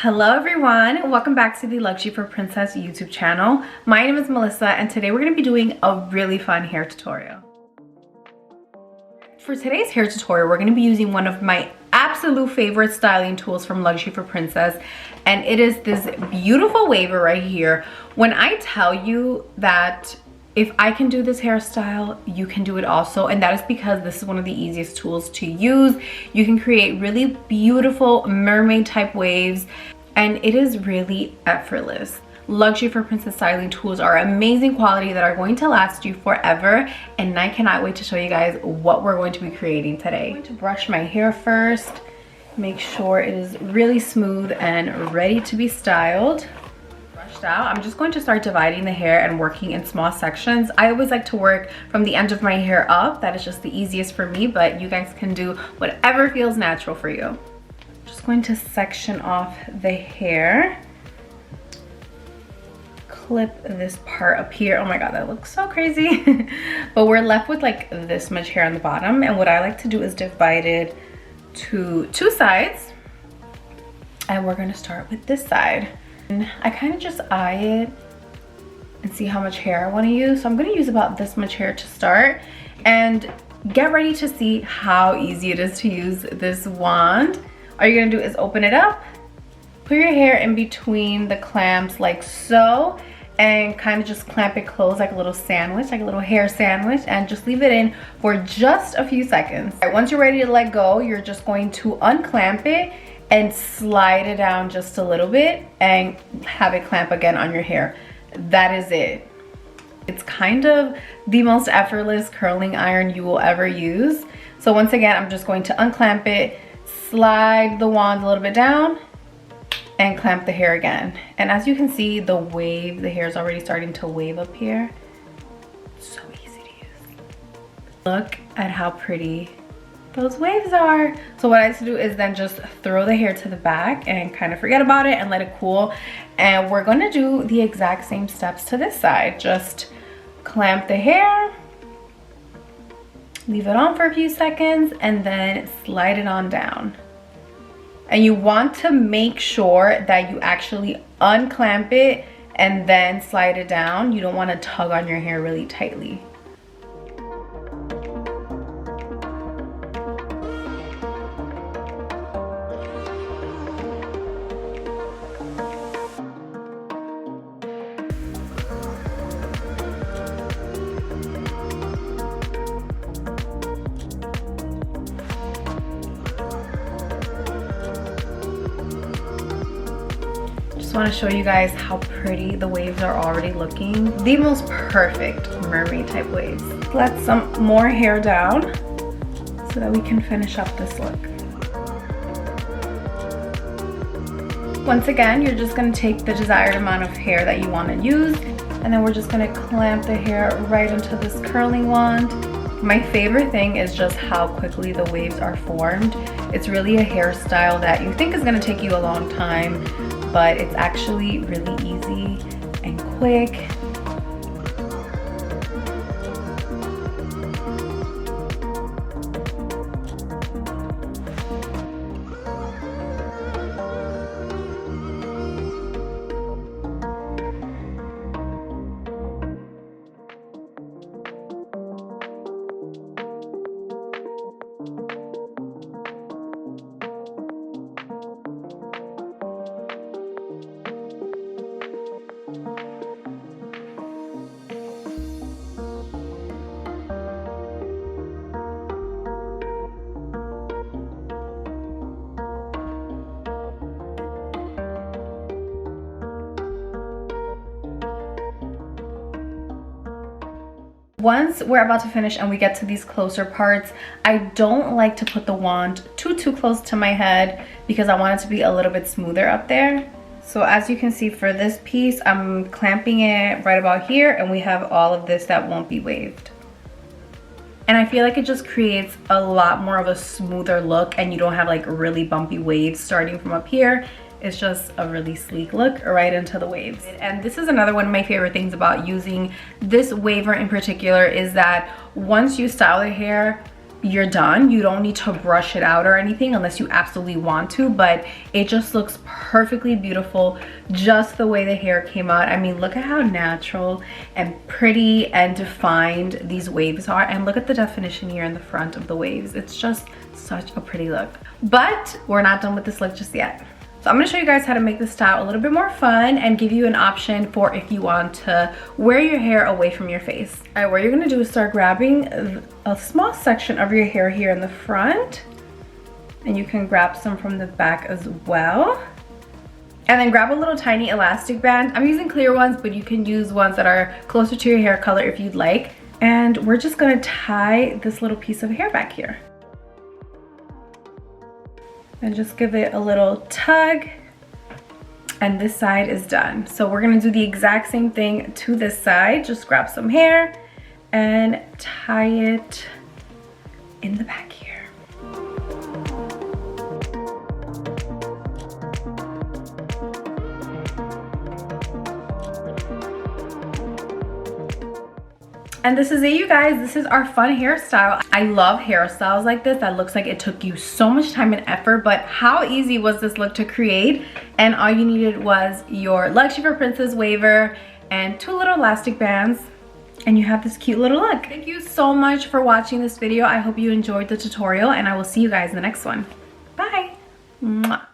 Hello everyone, welcome back to the Luxury for Princess YouTube channel. My name is Melissa and today we're going to be doing a really fun hair tutorial. For today's hair tutorial, we're going to be using one of my absolute favorite styling tools from Luxury for Princess, and it is this beautiful waver right here. When I tell you that if I can do this hairstyle, you can do it also, and that is because this is one of the easiest tools to use. You can create really beautiful mermaid type waves, and it is really effortless. Luxury for Princess styling tools are amazing quality that are going to last you forever, and I cannot wait to show you guys what we're going to be creating today. I'm going to brush my hair first, make sure it is really smooth and ready to be styled. Out, I'm just going to start dividing the hair and working in small sections. I always like to work from the end of my hair up. That is just the easiest for me, but you guys can do whatever feels natural for you. Just going to section off the hair. Clip this part up here. Oh my god, that looks so crazy. But we're left with like this much hair on the bottom, and what I like to do is divide it to two sides, and we're going to start with this side. And I kind of just eye it and see how much hair I want to use. So I'm going to use about this much hair to start, and get ready to see how easy it is to use this wand. All you're going to do is open it up, put your hair in between the clamps like so, and kind of just clamp it closed like a little sandwich, like a little hair sandwich, and just leave it in for just a few seconds. All right, once you're ready to let go, you're just going to unclamp it and slide it down just a little bit and have it clamp again on your hair. That is it. It's kind of the most effortless curling iron you will ever use. So once again, I'm just going to unclamp it, slide the wand a little bit down, and clamp the hair again. And as you can see, the wave, the hair is already starting to wave up here. So easy to use. Look at how pretty those waves are. So what I like to do is then just throw the hair to the back and kind of forget about it and let it cool. And we're going to do the exact same steps to this side. Just clamp the hair, leave it on for a few seconds, and then slide it on down. And you want to make sure that you actually unclamp it and then slide it down. You don't want to tug on your hair really tightly. Want to show you guys how pretty the waves are already looking. The most perfect mermaid type waves. Let some more hair down so that we can finish up this look. Once again, you're just going to take the desired amount of hair that you want to use, and then we're just going to clamp the hair right into this curling wand. My favorite thing is just how quickly the waves are formed. It's really a hairstyle that you think is going to take you a long time, but it's actually really easy and quick. Once we're about to finish and we get to these closer parts, I don't like to put the wand too close to my head because I want it to be a little bit smoother up there. So as you can see for this piece, I'm clamping it right about here, and we have all of this that won't be waved. And I feel like it just creates a lot more of a smoother look, and you don't have like really bumpy waves starting from up here. It's just a really sleek look right into the waves. And this is another one of my favorite things about using this waver in particular, is that once you style the hair, you're done. You don't need to brush it out or anything unless you absolutely want to, but it just looks perfectly beautiful just the way the hair came out. I mean, look at how natural and pretty and defined these waves are, and look at the definition here in the front of the waves. It's just such a pretty look. But we're not done with this look just yet. So I'm gonna show you guys how to make this style a little bit more fun and give you an option for if you want to wear your hair away from your face. All right, what you're gonna do is start grabbing a small section of your hair here in the front, and you can grab some from the back as well. And then grab a little tiny elastic band. I'm using clear ones, but you can use ones that are closer to your hair color if you'd like. And we're just gonna tie this little piece of hair back here. And just give it a little tug, and this side is done. So we're gonna do the exact same thing to this side. Just grab some hair and tie it in the back here. And this is it, you guys. This is our fun hairstyle. I love hairstyles like this that looks like it took you so much time and effort, but how easy was this look to create? And all you needed was your Luxury for Princess waver and 2 little elastic bands, and you have this cute little look. Thank you so much for watching this video. I hope you enjoyed the tutorial, and I will see you guys in the next one. Bye. Mwah.